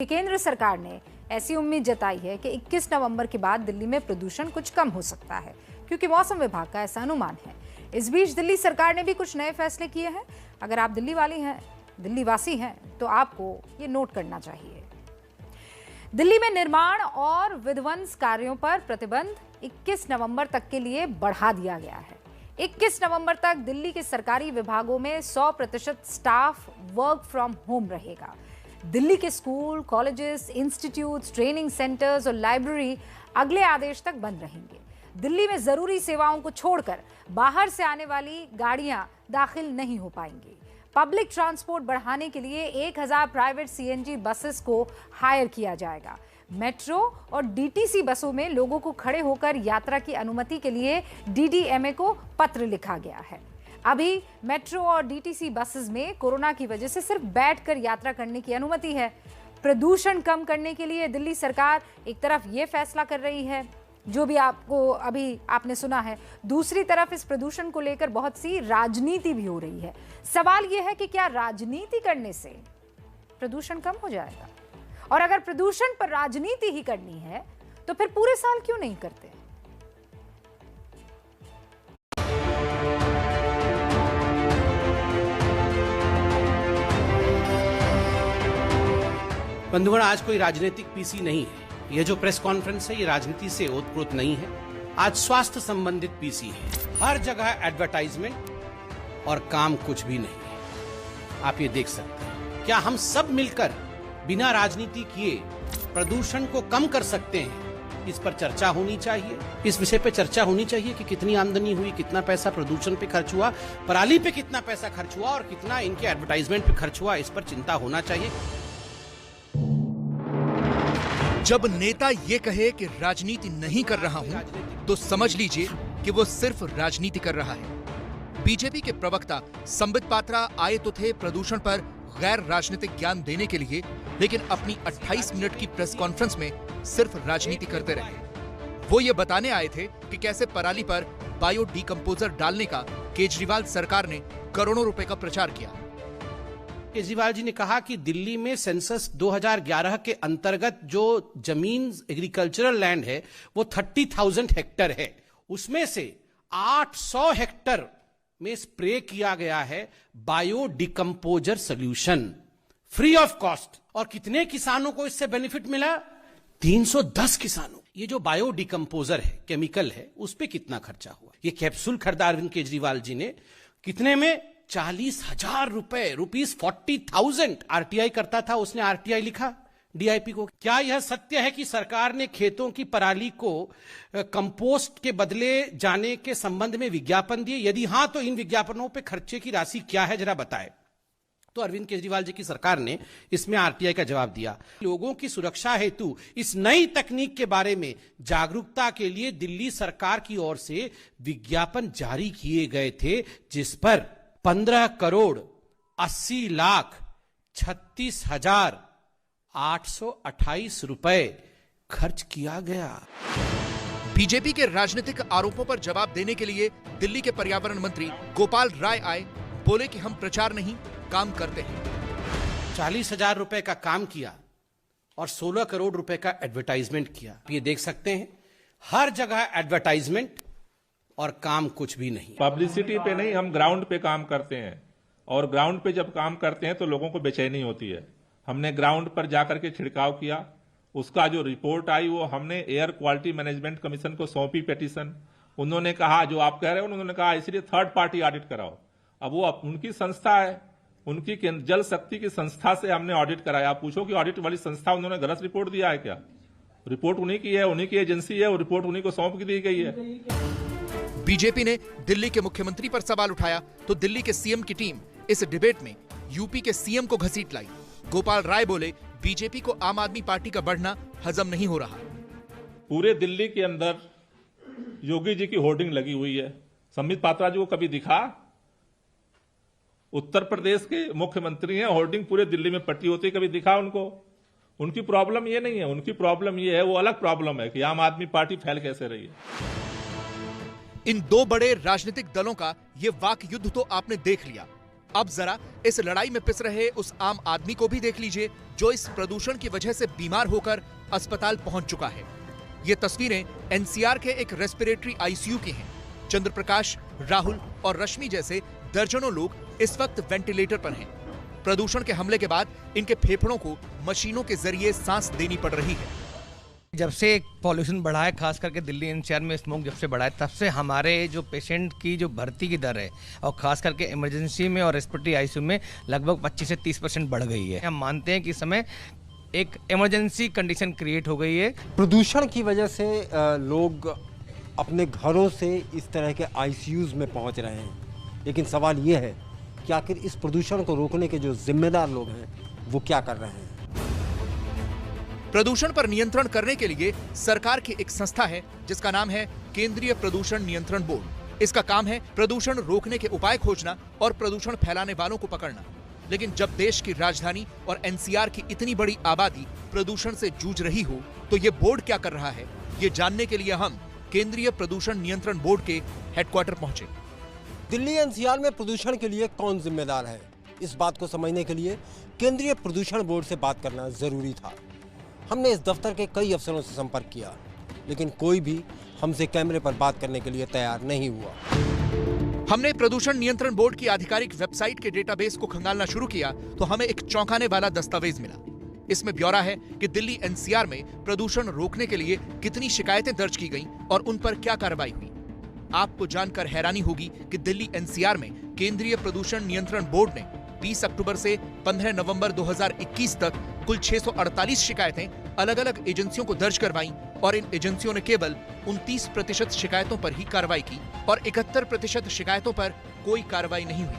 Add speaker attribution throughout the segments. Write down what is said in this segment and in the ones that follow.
Speaker 1: केंद्र सरकार ने ऐसी उम्मीद जताई है कि 21 नवंबर के बाद दिल्ली में प्रदूषण कुछ कम हो सकता है, क्योंकि मौसम विभाग का ऐसा अनुमान है। इस बीच दिल्ली सरकार ने भी कुछ नए फैसले किए हैं। अगर आप दिल्ली वासी हैं तो आपको ये नोट करना चाहिए। दिल्ली में निर्माण और विध्वंस कार्यों पर प्रतिबंध 21 नवंबर तक के लिए बढ़ा दिया गया है। 21 नवंबर तक दिल्ली के सरकारी विभागों में 100% स्टाफ वर्क फ्रॉम होम रहेगा। दिल्ली के school, colleges, institutes, training centres और लाइब्रेरी अगले आदेश तक बंद रहेंगे। दिल्ली में जरूरी सेवाओं को छोड़कर बाहर से आने वाली गाड़ियां दाखिल नहीं हो पाएंगी। पब्लिक ट्रांसपोर्ट बढ़ाने के लिए 1000 प्राइवेट सीएनजी बसेस को हायर किया जाएगा। मेट्रो और डीटीसी बसों में लोगों को खड़े होकर यात्रा की अनुमति के लिए डीडीएमए को पत्र लिखा गया है। अभी मेट्रो और डीटीसी बसेस में कोरोना की वजह से सिर्फ बैठकर यात्रा करने की अनुमति है। प्रदूषण कम करने के लिए दिल्ली सरकार एक तरफ ये फैसला कर रही है, जो भी आपने सुना है, दूसरी तरफ इस प्रदूषण को लेकर बहुत सी राजनीति भी हो रही है। सवाल यह है कि क्या राजनीति करने से प्रदूषण कम हो जाएगा? और अगर प्रदूषण पर राजनीति ही करनी है तो फिर पूरे साल क्यों नहीं करते?
Speaker 2: बंधुगण, आज कोई राजनीतिक पीसी नहीं है। यह जो प्रेस कॉन्फ्रेंस है, ये राजनीति से ओतप्रोत नहीं है। आज स्वास्थ्य संबंधित पीसी है। हर जगह एडवर्टाइजमेंट और काम कुछ भी नहीं है। आप ये देख सकते हैं। क्या हम सब मिलकर बिना राजनीति किए प्रदूषण को कम कर सकते हैं? इस पर चर्चा होनी चाहिए। इस विषय पे चर्चा होनी चाहिए कि कितनी आमदनी हुई, कितना पैसा प्रदूषण पे खर्च हुआ, पराली पे कितना पैसा खर्च हुआ और कितना इनके एडवर्टाइजमेंट पे खर्च हुआ। इस पर चिंता होना चाहिए।
Speaker 3: जब नेता ये कहे कि राजनीति नहीं कर रहा हूं, तो समझ लीजिए कि वो सिर्फ राजनीति कर रहा है। बीजेपी के प्रवक्ता संबित पात्रा आए तो थे प्रदूषण पर गैर राजनीतिक ज्ञान देने के लिए, लेकिन अपनी 28 मिनट की प्रेस कॉन्फ्रेंस में सिर्फ राजनीति करते रहे। वो ये बताने आए थे कि कैसे पराली पर बायो डिकम्पोजर डालने का केजरीवाल सरकार ने करोड़ों रुपए का प्रचार किया।
Speaker 2: केजरीवाल जी ने कहा कि दिल्ली में सेंसस 2011 के अंतर्गत जो जमीन एग्रीकल्चरल लैंड है वो 30,000 हेक्टर है। उसमें से 800 हेक्टर में स्प्रे किया गया है bio decomposer solution free of cost. और कितने किसानों को इससे बेनिफिट मिला? 310 किसानों। ये जो बायो डिकम्पोजर है, केमिकल है, उस पे कितना खर्चा हुआ? ये कैप्सूल खरीदा अरविंद केजरीवाल जी ने। कितने में? 40,000 रुपए, ₹40,000। आरटीआई करता था, उसने आरटीआई लिखा डीआईपी को। क्या यह सत्य है कि सरकार ने खेतों की पराली को कंपोस्ट के बदले जाने के संबंध में विज्ञापन दिए? यदि हां, तो इन विज्ञापनों पे खर्चे की राशि क्या है, जरा बताएं। तो अरविंद केजरीवाल जी की सरकार ने इसमें आरटीआई का जवाब दिया। लोगों की सुरक्षा हेतु इस नई तकनीक के बारे में जागरूकता के लिए दिल्ली सरकार की ओर से विज्ञापन जारी किए गए थे, जिस पर 15 करोड़ 80 लाख 36,828 रुपए खर्च किया गया।
Speaker 3: बीजेपी के राजनीतिक आरोपों पर जवाब देने के लिए दिल्ली के पर्यावरण मंत्री गोपाल राय आए। बोले कि हम प्रचार नहीं, काम करते हैं।
Speaker 2: 40,000 रुपए का काम किया और 16 करोड़ रुपए का एडवर्टाइजमेंट किया। ये देख सकते हैं, हर जगह एडवर्टाइजमेंट और काम कुछ भी नहीं।
Speaker 4: पब्लिसिटी पे नहीं, हम ग्राउंड पे काम करते हैं। और ग्राउंड पे जब काम करते हैं तो लोगों को बेचैनी होती है। हमने ग्राउंड पर जाकर के छिड़काव किया। उसका जो रिपोर्ट आई वो हमने एयर क्वालिटी मैनेजमेंट कमीशन को सौंपी पेटिशन। उन्होंने कहा, जो आप कह रहे हो, उन्होंने कहा इसलिए थर्ड पार्टी ऑडिट कराओ। अब वो उनकी संस्था है, उनकी जल शक्ति की संस्था से हमने ऑडिट कराया। आप पूछो कि ऑडिट वाली संस्था उन्होंने गलत रिपोर्ट दिया है क्या? रिपोर्ट उन्हीं की है, उन्हीं की एजेंसी है, वो रिपोर्ट उन्हीं को सौंप दी गई है।
Speaker 3: बीजेपी ने दिल्ली के मुख्यमंत्री पर सवाल उठाया तो दिल्ली के सीएम की टीम इस डिबेट में यूपी के सीएम को घसीट लाई। गोपाल राय बोले, बीजेपी को आम आदमी पार्टी का बढ़ना हजम नहीं हो रहा।
Speaker 4: पूरे दिल्ली के अंदर योगी जी की होर्डिंग लगी हुई है। संबित पात्रा जी को कभी दिखा? उत्तर प्रदेश के मुख्यमंत्री हैं, होर्डिंग पूरे दिल्ली में पट्टी होती, कभी दिखा उनको? उनकी प्रॉब्लम ये नहीं है। उनकी प्रॉब्लम ये है, वो अलग प्रॉब्लम है कि आम आदमी पार्टी फैल कैसे रही है।
Speaker 3: इन दो बड़े राजनीतिक दलों का ये वाक युद्ध तो आपने देख लिया। अब जरा इस लड़ाई में पिस रहे उस आम आदमी को भी देख लीजिए जो इस प्रदूषण की वजह से बीमार होकर अस्पताल पहुंच चुका है। ये तस्वीरें एनसीआर के एक रेस्पिरेटरी आईसीयू की हैं। चंद्रप्रकाश, राहुल और रश्मि जैसे दर्जनों लोग इस वक्त वेंटिलेटर पर हैं। प्रदूषण के हमले के बाद इनके फेफड़ों को मशीनों के जरिए सांस देनी पड़ रही है।
Speaker 5: जब से पॉल्यूशन बढ़ा है, खास करके दिल्ली एनसीआर में स्मोक जब से बढ़ा है, तब से हमारे जो पेशेंट की जो भर्ती की दर है और खास करके इमरजेंसी में और रेस्पिरेटरी आईसीयू में लगभग 25 से 30% बढ़ गई है। हम मानते हैं कि इस समय एक इमरजेंसी कंडीशन क्रिएट हो गई है।
Speaker 6: प्रदूषण की वजह से लोग अपने घरों से इस तरह के आईसीयूज में पहुंच रहे हैं, लेकिन सवाल ये है कि आखिर इस प्रदूषण को रोकने के जो जिम्मेदार लोग हैं वो क्या कर रहे हैं।
Speaker 3: प्रदूषण पर नियंत्रण करने के लिए सरकार की एक संस्था है जिसका नाम है केंद्रीय प्रदूषण नियंत्रण बोर्ड। इसका काम है प्रदूषण रोकने के उपाय खोजना और प्रदूषण फैलाने वालों को पकड़ना। लेकिन जब देश की राजधानी और एनसीआर की इतनी बड़ी आबादी प्रदूषण से जूझ रही हो तो ये बोर्ड क्या कर रहा है, ये जानने के लिए हम केंद्रीय प्रदूषण नियंत्रण बोर्ड के हेडक्वार्टर पहुंचे।
Speaker 6: दिल्ली एनसीआर में प्रदूषण के लिए कौन जिम्मेदार है, इस बात को समझने के लिए केंद्रीय प्रदूषण बोर्ड से बात करना जरूरी था। हमने इस दफ्तर के कई अफसरों से संपर्क किया, लेकिन कोई भी हमसे कैमरे पर बात करने के लिए तैयार नहीं हुआ।
Speaker 3: हमने प्रदूषण नियंत्रण बोर्ड की आधिकारिक वेबसाइट के डेटाबेस को खंगालना शुरू किया तो हमें एक चौंकाने वाला दस्तावेज मिला। इसमें ब्यौरा है कि दिल्ली एनसीआर में प्रदूषण रोकने के लिए कितनी शिकायतें दर्ज की गईं और उन पर क्या कार्रवाई हुई। आपको जानकर हैरानी होगी कि दिल्ली एनसीआर में केंद्रीय प्रदूषण नियंत्रण बोर्ड ने 20 अक्टूबर से 15 नवंबर 2021 तक कुल 648 शिकायतें अलग अलग एजेंसियों को दर्ज करवाईं और इन एजेंसियों ने केवल 29% शिकायतों पर ही कार्रवाई की और 71% शिकायतों पर कोई कार्रवाई नहीं हुई।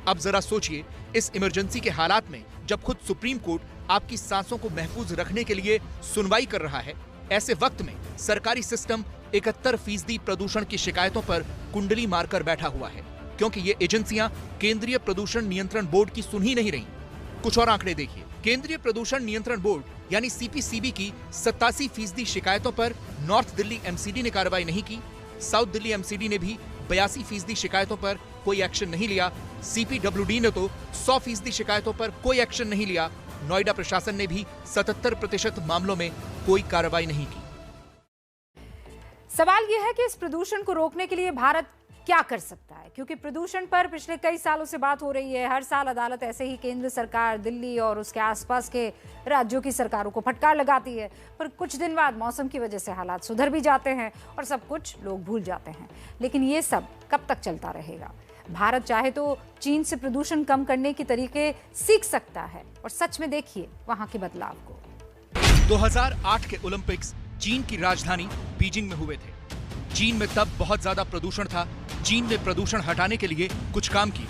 Speaker 3: अब जरा सोचिए, इस इमरजेंसी के हालात में जब खुद सुप्रीम कोर्ट आपकी सांसों को महफूज रखने के लिए सुनवाई कर रहा है, ऐसे वक्त में सरकारी सिस्टम 71% प्रदूषण की शिकायतों पर कुंडली मारकर बैठा हुआ है, क्योंकि ये एजेंसियां केंद्रीय प्रदूषण नियंत्रण बोर्ड की सुन ही नहीं रही। कुछ और आंकड़े देखिए। केंद्रीय प्रदूषण नियंत्रण बोर्ड यानी सीपीसीबी की 87% शिकायतों पर नॉर्थ दिल्ली एमसीडी ने कार्रवाई नहीं की। साउथ दिल्ली एमसीडी ने भी 82% शिकायतों पर कोई एक्शन नहीं लिया। सीपीडब्ल्यूडी ने तो 100% शिकायतों पर कोई एक्शन नहीं लिया। नोएडा प्रशासन ने भी 77% मामलों में कोई कार्रवाई नहीं की।
Speaker 1: सवाल यह है कि इस प्रदूषण को रोकने के लिए भारत क्या कर सकता है, क्योंकि प्रदूषण पर पिछले कई सालों से बात हो रही है। हर साल अदालत ऐसे ही केंद्र सरकार, दिल्ली और उसके आसपास के राज्यों की सरकारों को फटकार लगाती है, पर कुछ दिन बाद मौसम की वजह से हालात सुधर भी जाते हैं और सब कुछ लोग भूल जाते हैं। लेकिन ये सब कब तक चलता रहेगा? भारत चाहे तो चीन से प्रदूषण कम करने के तरीके सीख सकता है, और सच में देखिए वहां के बदलाव को।
Speaker 3: 2008 के ओलंपिक्स चीन की राजधानी बीजिंग में हुए थे। चीन में तब बहुत ज्यादा प्रदूषण था। चीन ने प्रदूषण हटाने के लिए कुछ काम किए।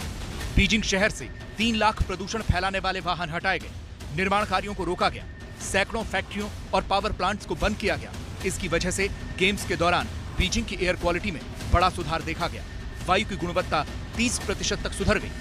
Speaker 3: बीजिंग शहर से 3 लाख प्रदूषण फैलाने वाले वाहन हटाए गए, निर्माण कार्यों को रोका गया, सैकड़ों फैक्ट्रियों और पावर प्लांट्स को बंद किया गया। इसकी वजह से गेम्स के दौरान बीजिंग की एयर क्वालिटी में बड़ा सुधार देखा गया। वायु की गुणवत्ता 30% तक सुधर गई।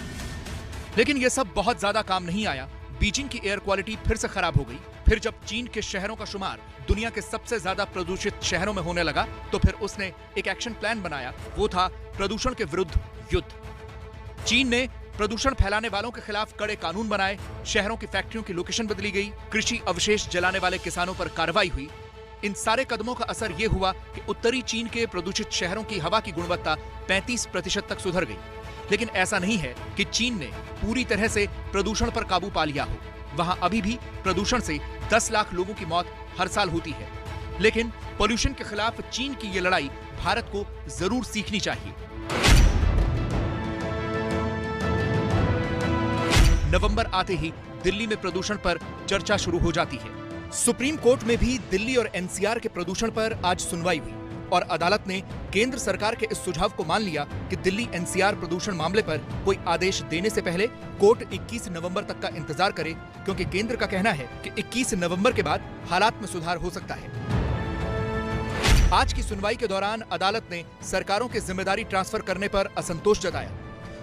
Speaker 3: लेकिन यह सब बहुत ज्यादा काम नहीं आया। बीजिंग की एयर क्वालिटी फिर से खराब हो गई। फिर जब चीन के शहरों का शुमार दुनिया के सबसे ज्यादा प्रदूषित शहरों में होने लगा तो फिर उसने एक एक्शन प्लान बनाया। वो था प्रदूषण के विरुद्ध युद्ध। चीन ने प्रदूषण फैलाने वालों के खिलाफ कड़े कानून बनाए, शहरों की फैक्ट्रियों की लोकेशन बदली गई, कृषि अवशेष जलाने वाले किसानों पर कार्रवाई हुई। इन सारे कदमों का असर ये हुआ कि उत्तरी चीन के प्रदूषित शहरों की हवा की गुणवत्ता 35% तक सुधर गई। लेकिन ऐसा नहीं है कि चीन ने पूरी तरह से प्रदूषण पर काबू पा लिया हो। वहां अभी भी प्रदूषण से 10 लाख लोगों की मौत हर साल होती है। लेकिन पोल्यूशन के खिलाफ चीन की ये लड़ाई भारत को जरूर सीखनी चाहिए। नवंबर आते ही दिल्ली में प्रदूषण पर चर्चा शुरू हो जाती है। सुप्रीम कोर्ट में भी दिल्ली और एनसीआर के प्रदूषण पर आज सुनवाई हुई और अदालत ने केंद्र सरकार के इस सुझाव को मान लिया कि दिल्ली एनसीआर प्रदूषण मामले पर कोई आदेश देने से पहले कोर्ट 21 नवंबर तक का इंतजार करे, क्योंकि केंद्र का कहना है कि 21 नवंबर के बाद हालात में सुधार हो सकता है। आज की सुनवाई के दौरान अदालत ने सरकारों की जिम्मेदारी ट्रांसफर करने पर असंतोष जताया।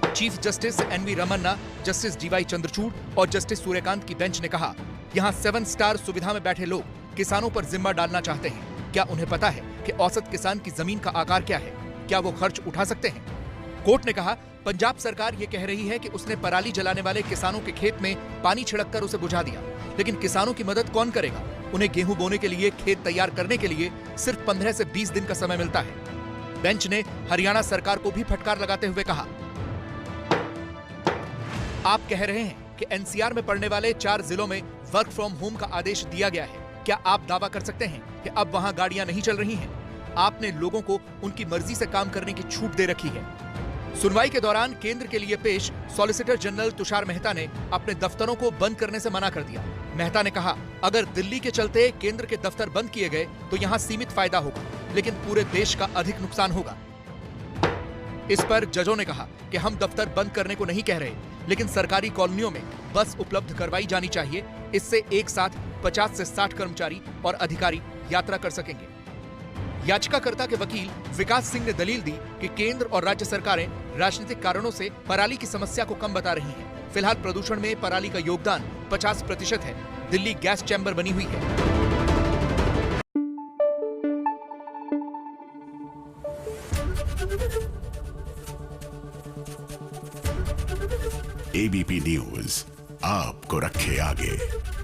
Speaker 3: Chief justice NV Ramana, justice DY Chandrachud और जस्टिस सूर्यकांत की बेंच ने कहा, यहाँ 7 स्टार सुविधा में बैठे लोग किसानों पर जिम्मा डालना चाहते हैं। क्या उन्हें पता है कि औसत किसान की जमीन का आकार क्या है? क्या वो खर्च उठा सकते हैं? कोर्ट ने कहा, पंजाब सरकार ये कह रही है कि उसने पराली जलाने वाले किसानों के खेत में पानी छिड़ककर उसे बुझा दिया, लेकिन किसानों की मदद कौन करेगा? उन्हें गेहूं बोने के लिए खेत तैयार करने के लिए सिर्फ 15 से 20 दिन का समय मिलता है। बेंच ने हरियाणा सरकार को भी फटकार लगाते हुए कहा, आप कह रहे हैं कि एनसीआर में पड़ने वाले 4 जिलों में वर्क फ्रॉम होम का आदेश दिया गया है। क्या आप दावा कर सकते हैं कि अब वहां गाड़ियां नहीं चल रही हैं? आपने लोगों को उनकी मर्जी से काम करने की छूट दे रखी है। सुनवाई के दौरान केंद्र के लिए पेश सॉलिसिटर जनरल तुषार मेहता ने अपने दफ्तरों को बंद करने से मना कर दिया। मेहता ने कहा, अगर दिल्ली के चलते केंद्र के दफ्तर बंद किए गए तो यहां सीमित फायदा होगा, लेकिन पूरे देश का अधिक नुकसान होगा। इस पर जजों ने कहा कि हम दफ्तर बंद करने को नहीं कह रहे, लेकिन सरकारी कॉलोनियों में बस उपलब्ध करवाई जानी चाहिए। इससे एक साथ 50 से 60 कर्मचारी और अधिकारी यात्रा कर सकेंगे। याचिकाकर्ता के वकील विकास सिंह ने दलील दी कि केंद्र और राज्य सरकारें राजनीतिक कारणों से पराली की समस्या को कम बता रही हैं। फिलहाल प्रदूषण में पराली का योगदान 50% है। दिल्ली गैस चैम्बर बनी हुई है।
Speaker 7: एबीपी न्यूज आपको रखे आगे।